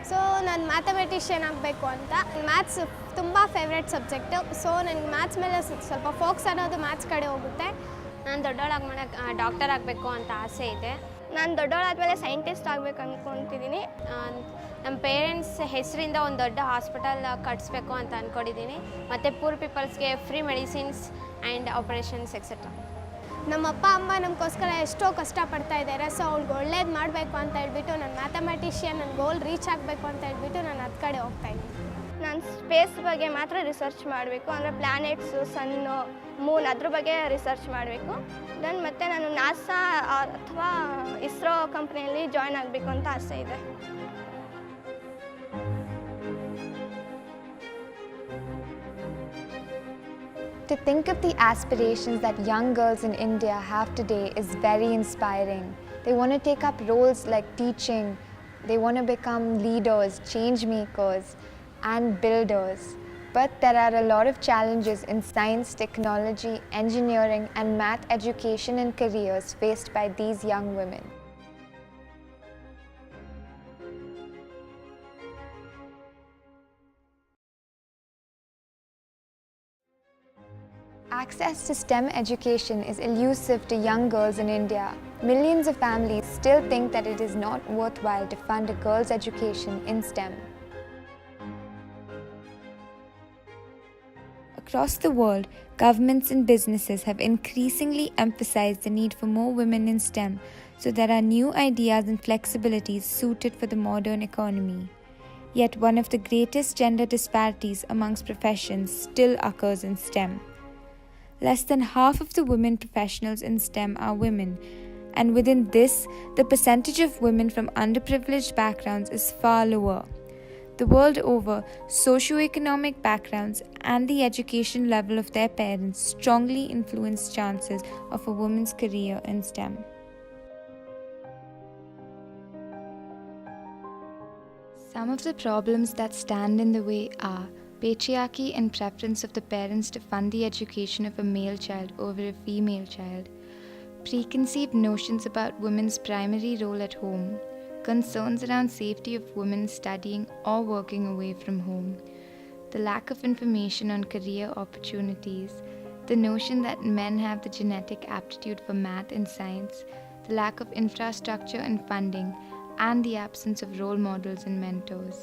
So ನಾನು mathematician ಆಗಬೇಕು ಅಂತ. ಮ್ಯಾಥ್ಸ್ ತುಂಬ ಫೇವ್ರೆಟ್ ಸಬ್ಜೆಕ್ಟು. ಸೊ ನನಗೆ ಮ್ಯಾಥ್ಸ್ ಮೇಲೆ ಸ್ವಲ್ಪ ಫೋಕಸ್ ಅನ್ನೋದು ಮ್ಯಾಥ್ಸ್ ಕಡೆ ಹೋಗುತ್ತೆ. ನಾನು ದೊಡ್ಡವಳಾಗಿ ಡಾಕ್ಟರ್ ಆಗಬೇಕು ಅಂತ ಆಸೆ ಇದೆ. ನಾನು ದೊಡ್ಡವಳಾದಮೇಲೆ ಸೈಂಟಿಸ್ಟ್ ಆಗಬೇಕು ಅಂದ್ಕೊತಿದ್ದೀನಿ. ನಮ್ಮ ಪೇರೆಂಟ್ಸ್ ಹೆಸರಿಂದ ಒಂದು ದೊಡ್ಡ ಹಾಸ್ಪಿಟಲ್ ಕಟ್ಟಿಸ್ಬೇಕು ಅಂತ ಅಂದ್ಕೊಂಡಿದ್ದೀನಿ. ಮತ್ತು ಪೂರ್ ಪೀಪಲ್ಸ್ಗೆ free medicines and operations etcetera. ನಮ್ಮ ಅಪ್ಪ ಅಮ್ಮ ನಮಗೋಸ್ಕರ ಎಷ್ಟೋ ಕಷ್ಟಪಡ್ತಾ ಇದ್ದಾರೆ. ಸೊ ಅವ್ಳಿಗೆ ಒಳ್ಳೇದು ಮಾಡಬೇಕು ಅಂತ ಹೇಳ್ಬಿಟ್ಟು ನಾನು ಮ್ಯಾಥಮೆಟಿಷಿಯನ್, ನನ್ನ ಗೋಲ್ ರೀಚ್ ಆಗಬೇಕು ಅಂತ ಹೇಳ್ಬಿಟ್ಟು ನಾನು ಅದು ಕಡೆ ಹೋಗ್ತಾಯಿದ್ದೀನಿ. ನಾನು ಸ್ಪೇಸ್ ಬಗ್ಗೆ ಮಾತ್ರ ರಿಸರ್ಚ್ ಮಾಡಬೇಕು, ಅಂದರೆ ಪ್ಲ್ಯಾನೆಟ್ಸು, ಸನ್ನು, ಮೂನ್ ಅದ್ರ ಬಗ್ಗೆ ರಿಸರ್ಚ್ ಮಾಡಬೇಕು. ದೆನ್ ಮತ್ತು ನಾನು ನಾಸಾ ಅಥವಾ ಇಸ್ರೋ ಕಂಪ್ನಿಯಲ್ಲಿ ಜಾಯ್ನ್ ಆಗಬೇಕು ಅಂತ ಆಸೆ ಇದೆ. To think of the aspirations that young girls in India have today is very inspiring. They want to take up roles like teaching, they want to become leaders, change makers and builders. But there are a lot of challenges in science, technology, engineering and math education and careers faced by these young women. Access to STEM education is elusive to young girls in India. Millions of families still think that it is not worthwhile to fund a girl's education in STEM. Across the world, governments and businesses have increasingly emphasized the need for more women in STEM, so there are new ideas and flexibilities suited for the modern economy. Yet one of the greatest gender disparities amongst professions still occurs in STEM. Less than half of the women professionals in STEM are women, and within this, the percentage of women from underprivileged backgrounds is far lower. The world over, socioeconomic backgrounds and the education level of their parents strongly influence chances of a woman's career in STEM. Some of the problems that stand in the way are patriarchy and preference of the parents to fund the education of a male child over a female child, preconceived notions about women's primary role at home, concerns around safety of women studying or working away from home, the lack of information on career opportunities, the notion that men have the genetic aptitude for math and science, the lack of infrastructure and funding, and the absence of role models and mentors.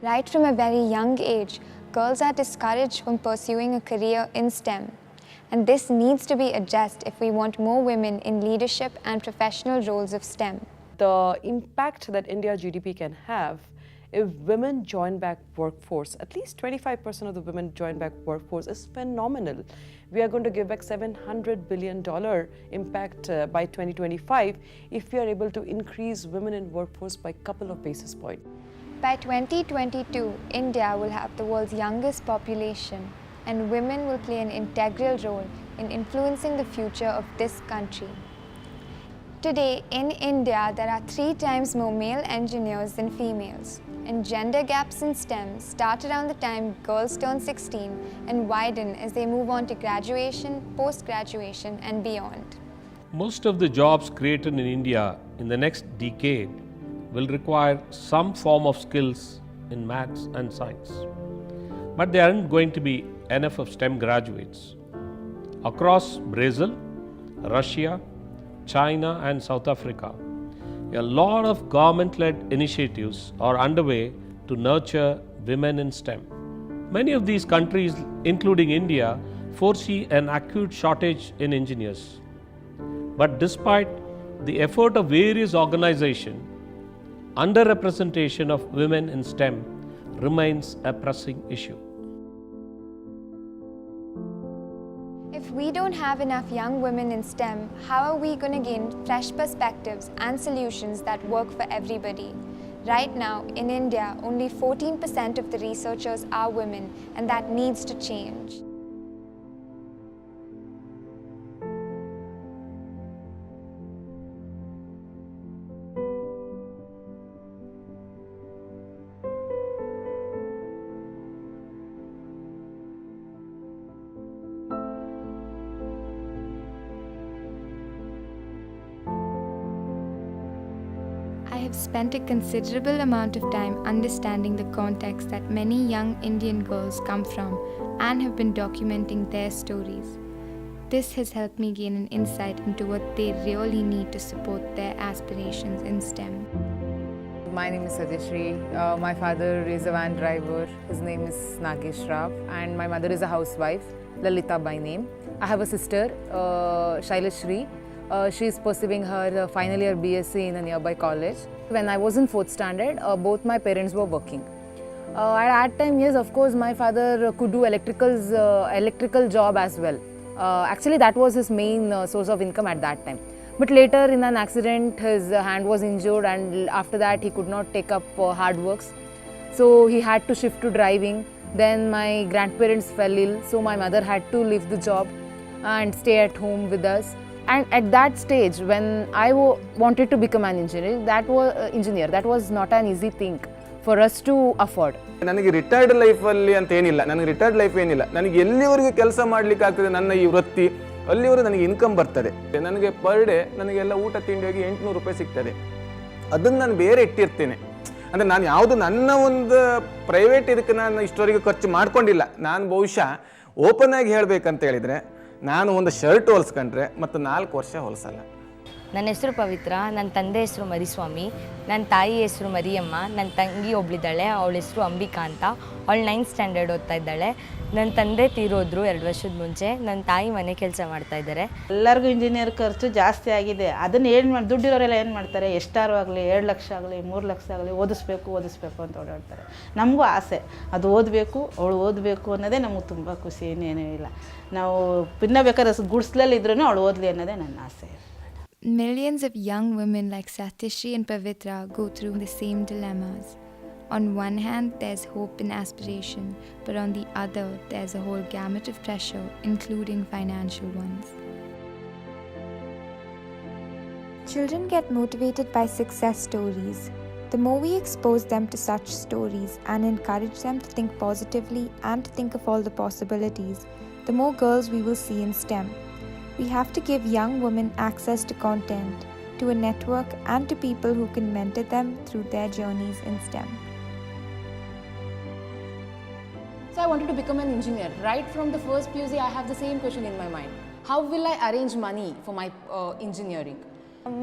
Right from a very young age, girls are discouraged from pursuing a career in STEM. And this needs to be addressed if we want more women in leadership and professional roles of STEM. The impact that India GDP can have if women join back workforce, at least 25% of the women join back workforce, is phenomenal. We are going to give back $700 billion impact by 2025 if we are able to increase women in workforce by a couple of basis points. By 2022, India will have the world's youngest population, and women will play an integral role in influencing the future of this country. Today, in India, there are 3 times more male engineers than females, and gender gaps in STEM start around the time girls turn 16 and widen as they move on to graduation, post-graduation, and beyond. Most of the jobs created in India in the next decade will require some form of skills in maths and science. But there aren't going to be enough of STEM graduates. Across Brazil, Russia, China and South Africa, a lot of government-led initiatives are underway to nurture women in STEM. Many of these countries, including India, foresee an acute shortage in engineers. But despite the effort of various organizations, underrepresentation of women in STEM remains a pressing issue. If we don't have enough young women in STEM, how are we going to gain fresh perspectives and solutions that work for everybody? Right now, in India, only 14% of the researchers are women, and that needs to change. I have spent a considerable amount of time understanding the context that many young Indian girls come from and have been documenting their stories. This has helped me gain an insight into what they really need to support their aspirations in STEM. My name is Satyashri. My father is a van driver. His name is Nagesh Rao, and my mother is a housewife, Lalita by name. I have a sister, Shailashri. She is pursuing her final year BSc in a nearby college. When I was in 4th standard, both my parents were working. At that time, yes, of course, my father could do electrical job as well. Actually, that was his main source of income at that time. But later, in an accident, his hand was injured, and after that, he could not take up hard works. So he had to shift to driving. Then my grandparents fell ill, so my mother had to leave the job and stay at home with us. And at that stage, when I wanted to become an engineer, that was not an easy thing for us to afford. ನನಗೆ retired ಲೈಫಲ್ಲಿ ಅಂತ ಏನಿಲ್ಲ, ನನಗೆ retired life ಏನಿಲ್ಲ. ನನಗೆ ಎಲ್ಲಿವರೆಗೂ ಕೆಲಸ ಮಾಡಲಿಕ್ಕೆ ಆಗ್ತದೆ ನನ್ನ ಈ ವೃತ್ತಿ, ಅಲ್ಲಿವರೆಗೂ ನನಗೆ ಇನ್ಕಮ್ ಬರ್ತದೆ. ನನಗೆ ಪರ್ ಡೇ ನನಗೆಲ್ಲ ಊಟ ತಿಂಡಿಯಾಗಿ 800 ರೂಪಾಯಿ ಸಿಗ್ತದೆ. ಅದನ್ನು ನಾನು ಬೇರೆ ಇಟ್ಟಿರ್ತೇನೆ. ಅಂದರೆ ನಾನು ಯಾವುದು ನನ್ನ ಒಂದು ಪ್ರೈವೇಟ್ ಇದಕ್ಕೆ ನಾನು ಇಷ್ಟವರೆಗೂ ಖರ್ಚು ಮಾಡ್ಕೊಂಡಿಲ್ಲ. ನಾನು ಬಹುಶಃ ಓಪನ್ ಆಗಿ ಹೇಳಬೇಕಂತ ಹೇಳಿದರೆ, ನಾನು ಒಂದು ಶರ್ಟ್ ಹೊಲಿಸ್ಕೊಂಡ್ರೆ ಮತ್ತು 4 ವರ್ಷ ಹೊಲಿಸಲ್ಲ. ನನ್ನ ಹೆಸರು ಪವಿತ್ರ, ನನ್ನ ತಂದೆ ಹೆಸರು ಮರಿಸ್ವಾಮಿ, ನನ್ನ ತಾಯಿ ಹೆಸರು ಮರಿಯಮ್ಮ, ನನ್ನ ತಂಗಿ ಒಬ್ಳಿದ್ದಾಳೆ, ಅವಳ ಹೆಸರು ಅಂಬಿಕಾ ಅಂತ. ಅವಳು 9th ಸ್ಟ್ಯಾಂಡರ್ಡ್ ಓದ್ತಾ ಇದ್ದಾಳೆ. ನನ್ನ ತಂದೆ ತೀರೋದ್ರು 2 ವರ್ಷದ ಮುಂಚೆ. ನನ್ನ ತಾಯಿ ಮನೆ ಕೆಲಸ ಮಾಡ್ತಾಯಿದ್ದಾರೆ. ಎಲ್ಲರಿಗೂ ಇಂಜಿನಿಯರ್ ಖರ್ಚು ಜಾಸ್ತಿ ಆಗಿದೆ. ಅದನ್ನು ಏನು ಮಾಡಿ ದುಡ್ಡಿರೋರೆಲ್ಲ ಏನು ಮಾಡ್ತಾರೆ, ಎಷ್ಟಾರು ಆಗಲಿ 2 ಲಕ್ಷ ಆಗಲಿ 3 ಲಕ್ಷ ಆಗಲಿ ಓದಿಸ್ಬೇಕು ಅಂತ ಓಡಾಡ್ತಾರೆ. ನಮಗೂ ಆಸೆ, ಅದು ಓದಬೇಕು, ಅವಳು ಓದಬೇಕು ಅನ್ನೋದೇ ನಮಗೆ ತುಂಬ ಖುಷಿ, ಇನ್ನೇನೂ ಇಲ್ಲ. ನಾವು ಪಿನ್ನ ಬೇಕಾದ್ರೆ ಗುಡ್ಸ್ಲಲ್ಲಿ ಇದ್ರೂ ಅವಳು ಓದಲಿ ಅನ್ನೋದೇ ನನ್ನ ಆಸೆ. Millions of young women like Satyashri and Pavitra go through the same dilemmas. On one hand, there's hope and aspiration, but on the other, there's a whole gamut of pressure, including financial ones. Children get motivated by success stories. The more we expose them to such stories and encourage them to think positively and to think of all the possibilities, the more girls we will see in STEM. We have to give young women access to content, to a network, and to people who can mentor them through their journeys in STEM. So I wanted to become an engineer. Right from the first PUC, I have the same question in my mind. How will I arrange money for my engineering?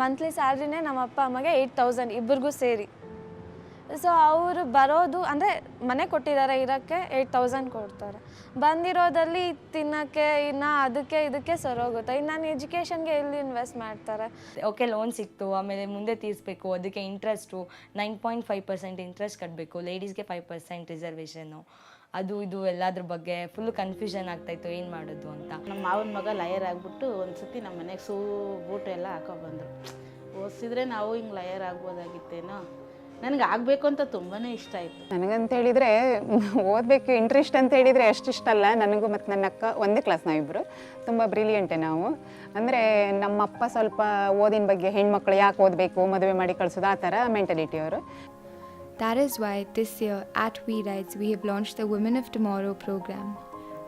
Monthly ಸ್ಯಾಲ್ರಿನೇ ನಮ್ಮ ಅಪ್ಪ ಅಮ್ಮಗೆ 8,000 ಇಬ್ಬರಿಗೂ ಸೇರಿ. So ಅವರು ಬರೋದು ಅಂದರೆ ಮನೆ ಕೊಟ್ಟಿದ್ದಾರೆ ಇರೋಕ್ಕೆ 8,000 ಕೊಡ್ತಾರೆ. ಬಂದಿರೋದಲ್ಲಿ ತಿನ್ನೋಕ್ಕೆ ಇನ್ನು ಅದಕ್ಕೆ ಇದಕ್ಕೆ ಸರೋಗುತ್ತೆ. ಇನ್ನು ನಾನು ಎಜುಕೇಷನ್ಗೆ ಎಲ್ಲಿ ಇನ್ವೆಸ್ಟ್ ಮಾಡ್ತಾರೆ? ಓಕೆ, ಲೋನ್ ಸಿಕ್ತು, ಆಮೇಲೆ ಮುಂದೆ ತೀರಿಸ್ಬೇಕು, ಅದಕ್ಕೆ ಇಂಟ್ರೆಸ್ಟು 9.5% ಇಂಟ್ರೆಸ್ಟ್ ಕಟ್ಟಬೇಕು, ಲೇಡೀಸ್ಗೆ 5% ರಿಸರ್ವೇಷನ್ನು, ಅದು ಇದು ಎಲ್ಲದ್ರ ಬಗ್ಗೆ ಫುಲ್ಲು ಕನ್ಫ್ಯೂಷನ್ ಆಗ್ತಾಯಿತ್ತು, ಏನು ಮಾಡೋದು ಅಂತ. ನಮ್ಮ ಮಾವನ ಮಗ ಲಾಯರ್ ಆಗಿಬಿಟ್ಟು ಒಂದು ಸತಿ ನಮ್ಮ ಮನೆಗೆ ಬೂಟು ಎಲ್ಲ ಹಾಕೊಬಂದರು. ಓದಿಸಿದ್ರೆ ನಾವು ಹಿಂಗೆ ಲಾಯರ್ ಆಗ್ಬೋದಾಗಿತ್ತೇನೋ. ನನಗೆ ಆಗಬೇಕು ಅಂತ ತುಂಬಾ ಇಷ್ಟ ಆಯಿತು. ನನಗಂತೇಳಿದರೆ ಓದಬೇಕು ಇಂಟ್ರೆಸ್ಟ್ ಅಂತ ಹೇಳಿದರೆ ಅಷ್ಟು ಇಷ್ಟ ಅಲ್ಲ. ನನಗೂ ಮತ್ತು ನನ್ನ ಅಕ್ಕ ಒಂದೇ ಕ್ಲಾಸ್ ನಾವಿಬ್ಬರು, ತುಂಬ ಬ್ರಿಲಿಯಂಟೆ ನಾವು. ಅಂದರೆ ನಮ್ಮಪ್ಪ ಸ್ವಲ್ಪ ಓದಿನ ಬಗ್ಗೆ ಹೆಣ್ಮಕ್ಳು ಯಾಕೆ ಓದಬೇಕು, ಮದುವೆ ಮಾಡಿ ಕಳಿಸೋದು ಆ ಥರ ಮೆಂಟಾಲಿಟಿ ಅವರು. That is why this year at We Rights we have launched the Women of Tomorrow program.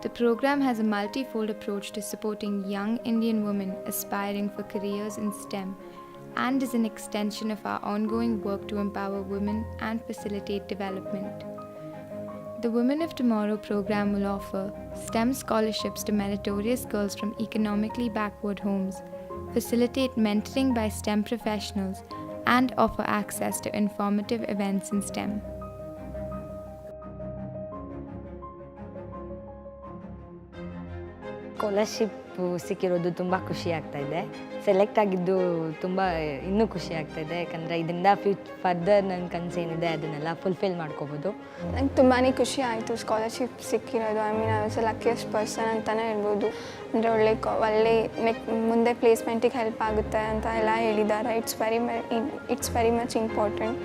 The program has a multi-fold approach to supporting young Indian women aspiring for careers in STEM and is an extension of our ongoing work to empower women and facilitate development. The Women of Tomorrow program will offer STEM scholarships to meritorious girls from economically backward homes, facilitate mentoring by STEM professionals, and offer access to informative events in STEM. Scholarship ಸಿಕ್ಕಿರೋದು ತುಂಬ ಖುಷಿ ಆಗ್ತಾಯಿದೆ. Select ಆಗಿದ್ದು ತುಂಬ ಇನ್ನೂ ಖುಷಿ ಆಗ್ತಾಯಿದೆ, ಯಾಕಂದರೆ ಇದರಿಂದ ಫರ್ದರ್ ನನ್ನ ಕನಸೇನಿದೆ ಅದನ್ನೆಲ್ಲ ಫುಲ್ಫಿಲ್ ಮಾಡ್ಕೋಬೋದು. ನಂಗೆ ತುಂಬಾ ಖುಷಿ ಆಯಿತು ಸ್ಕಾಲರ್ಶಿಪ್ ಸಿಕ್ಕಿರೋದು. I mean I was luckiest person ಅಂತಲೇ ಹೇಳ್ಬೋದು. ಅಂದರೆ ಒಳ್ಳೆ ಮುಂದೆ ಪ್ಲೇಸ್ಮೆಂಟಿಗೆ ಹೆಲ್ಪ್ ಆಗುತ್ತೆ ಅಂತ ಎಲ್ಲ ಹೇಳಿದ್ದಾರೆ. It's very much important.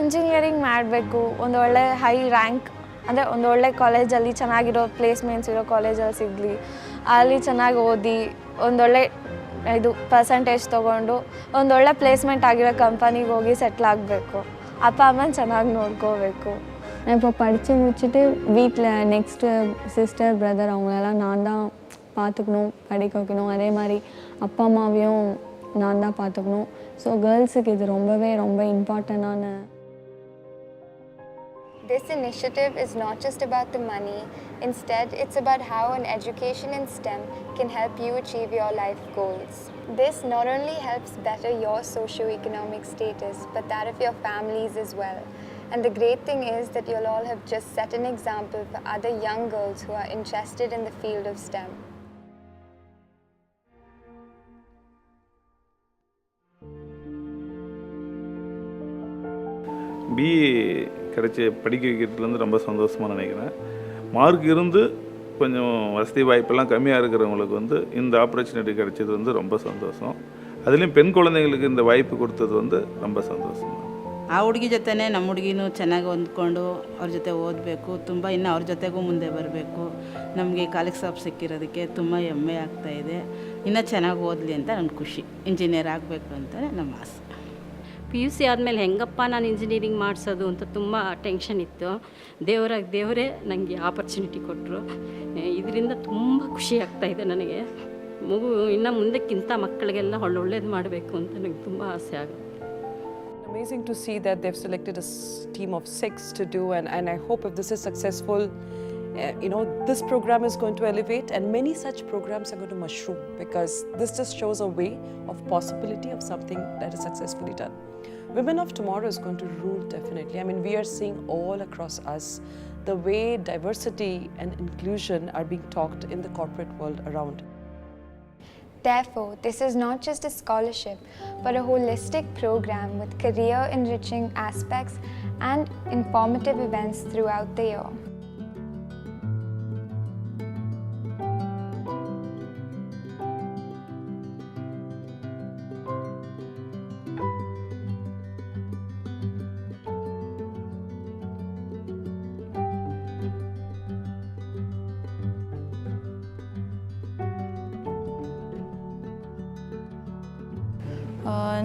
Engineering ಮಾಡಬೇಕು, ಒಂದು ಒಳ್ಳೆ ಹೈ ರ್ಯಾಂಕ್ ಅಂದರೆ ಒಂದು ಒಳ್ಳೆ ಕಾಲೇಜಲ್ಲಿ ಚೆನ್ನಾಗಿರೋ ಪ್ಲೇಸ್ಮೆಂಟ್ಸ್ ಇರೋ ಕಾಲೇಜಲ್ಲಿ ಸಿಗಲಿ, ಅಲ್ಲಿ ಚೆನ್ನಾಗಿ ಓದಿ ಒಂದೊಳ್ಳೆ ಇದು ಪರ್ಸಂಟೇಜ್ ತೊಗೊಂಡು ಒಂದೊಳ್ಳೆ ಪ್ಲೇಸ್ಮೆಂಟ್ ಆಗಿರೋ ಕಂಪನಿಗೆ ಹೋಗಿ ಸೆಟ್ಲ್ ಆಗಬೇಕು. அப்பா அம்மா ಚೆನ್ನಾಗಿ ನೋಡ್ಕೋಬೇಕು. நான் இப்போ படித்து முடிச்சுட்டு வீட்டில் நெக்ஸ்ட்டு சிஸ்டர் பிரதர் அவங்களெல்லாம் நான் தான் பார்த்துக்கணும், படிக்க வைக்கணும். அதே மாதிரி அப்பா அம்மாவையும் நான் தான் பார்த்துக்கணும். ஸோ கேர்ள்ஸுக்கு இது ரொம்பவே ரொம்ப இம்பார்ட்டண்டான. This initiative is not just about the money. Instead, it's about how an education in STEM can help you achieve your life goals. This not only helps better your socio-economic status, but that of your families as well. And the great thing is that you'll all have just set an example for other young girls who are interested in the field of STEM. BA கிடைச்சி படிக்க வைக்கிறதுலேருந்து ரொம்ப சந்தோஷமாக நினைக்கிறேன். Mark இருந்து கொஞ்சம் வசதி வாய்ப்பெல்லாம் கம்மியாக இருக்கிறவங்களுக்கு இந்த ஆப்பர்ச்சுனிட்டி கிடைச்சது ரொம்ப சந்தோஷம். அதுலேயும் பெண் குழந்தைங்களுக்கு இந்த வாய்ப்பு கொடுத்தது ரொம்ப சந்தோஷம். ಆ ಹುಡುಗಿ ಜೊತೆನೇ ನಮ್ಮ ಹುಡುಗಿನೂ ಚೆನ್ನಾಗಿ ಹೊಂದ್ಕೊಂಡು ಅವ್ರ ಜೊತೆ ಓದಬೇಕು, ತುಂಬ ಇನ್ನು ಅವ್ರ ಜೊತೆಗೂ ಮುಂದೆ ಬರಬೇಕು. ನಮಗೆ ಕಾಲೇಜ್ ಸಿಕ್ಕಿರೋದಕ್ಕೆ ತುಂಬ ಹೆಮ್ಮೆ ಆಗ್ತಾಯಿದೆ. ಇನ್ನೂ ಚೆನ್ನಾಗಿ ಓದಲಿ ಅಂತ ನನ್ನ ಖುಷಿ. ಇಂಜಿನಿಯರ್ ಆಗಬೇಕು ಅಂತಲೇ ನಮ್ಮ ಆಸೆ. PUC ಆದಮೇಲೆ ಹೆಂಗಪ್ಪ ನಾನು ಇಂಜಿನಿಯರಿಂಗ್ ಮಾಡಿಸೋದು ಅಂತ ತುಂಬ ಟೆನ್ಷನ್ ಇತ್ತು. ದೇವರೇ ನನಗೆ ಆಪರ್ಚುನಿಟಿ ಕೊಟ್ಟರು. ಇದರಿಂದ ತುಂಬ ಖುಷಿ ಆಗ್ತಾಯಿದೆ ನನಗೆ. ಮಗು ಇನ್ನು ಮುಂದಕ್ಕಿಂತ ಮಕ್ಕಳಿಗೆಲ್ಲ ಒಳ್ಳೇದು ಮಾಡಬೇಕು ಅಂತ ನನಗೆ ತುಂಬ ಆಸೆ ಆಗುತ್ತೆ. Amazing to see that they've selected a team of 6 to do, and I hope if this is successful, this program is going to elevate, and many such programs are going to mushroom, because this just shows a way of possibility of something that is successfully done. Women of tomorrow is going to rule, definitely. I mean, we are seeing all across us the way diversity and inclusion are being talked in the corporate world around. Therefore, this is not just a scholarship, but a holistic program with career-enriching aspects and informative events throughout the year.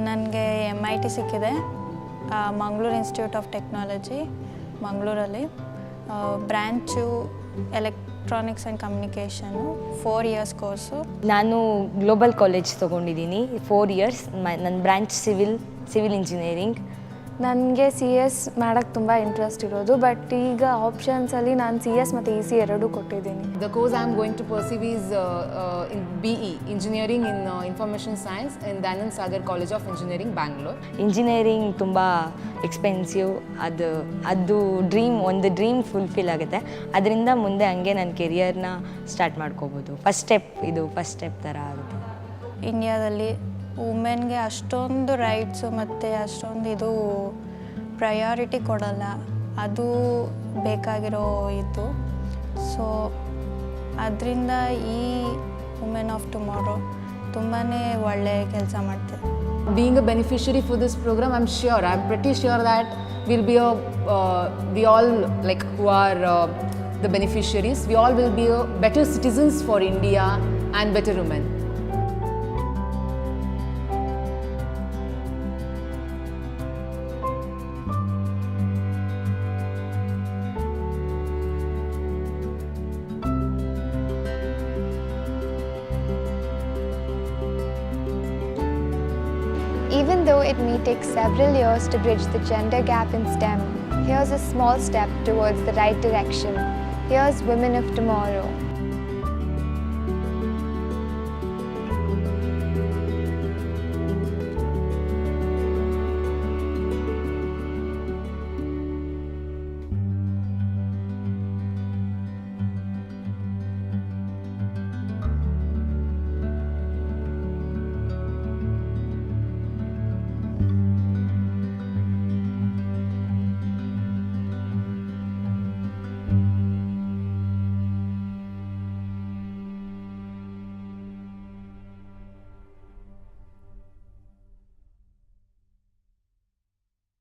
ನನಗೆ MIT ಸಿಕ್ಕಿದೆ, Mangaluru institute of technology ಮಂಗಳೂರಲ್ಲಿ. Branch electronics and communication, 4 years course. ನಾನು global college ತೊಗೊಂಡಿದ್ದೀನಿ 4 years. ನನ್ನ branch civil engineering. ನನಗೆ CS ಮಾಡೋಕ್ಕೆ ತುಂಬ interest ಇರೋದು, ಬಟ್ ಈಗ ಆಪ್ಷನ್ಸಲ್ಲಿ ನಾನು CS ಮತ್ತು EC ಎರಡೂ ಕೊಟ್ಟಿದ್ದೀನಿ. The course I am going to pursue is in BE, Engineering in Information Science in Dayanand Sagar College of Engineering, Bangalore. Engineering ತುಂಬ ಎಕ್ಸ್ಪೆನ್ಸಿವ್. ಅದು ಒಂದು ಡ್ರೀಮ್ ಫುಲ್ಫಿಲ್ ಆಗುತ್ತೆ. ಅದರಿಂದ ಮುಂದೆ ಹಂಗೆ ನನ್ನ ಕೆರಿಯರ್ನ ಸ್ಟಾರ್ಟ್ ಮಾಡ್ಕೋಬೋದು. ಫಸ್ಟ್ ಸ್ಟೆಪ್ ಥರ ಆಗುತ್ತೆ. ಇಂಡಿಯಾದಲ್ಲಿ ವುಮೆನ್ಗೆ ಅಷ್ಟೊಂದು ರೈಟ್ಸು ಮತ್ತು ಅಷ್ಟೊಂದು ಪ್ರಯಾರಿಟಿ ಕೊಡಲ್ಲ, ಅದು ಬೇಕಾಗಿರೋ ಇದು. ಸೊ ಅದರಿಂದ ಈ ವುಮೆನ್ ಆಫ್ ಟುಮಾರೋ ತುಂಬಾ ಒಳ್ಳೆಯ ಕೆಲಸ ಮಾಡ್ತಾರೆ. Being a beneficiary for this program, I'm pretty sure that we all, like, who are the beneficiaries, we all will be better citizens for India and better women. Even though it may take several years to bridge the gender gap in STEM, here's a small step towards the right direction. Here's Women of Tomorrow.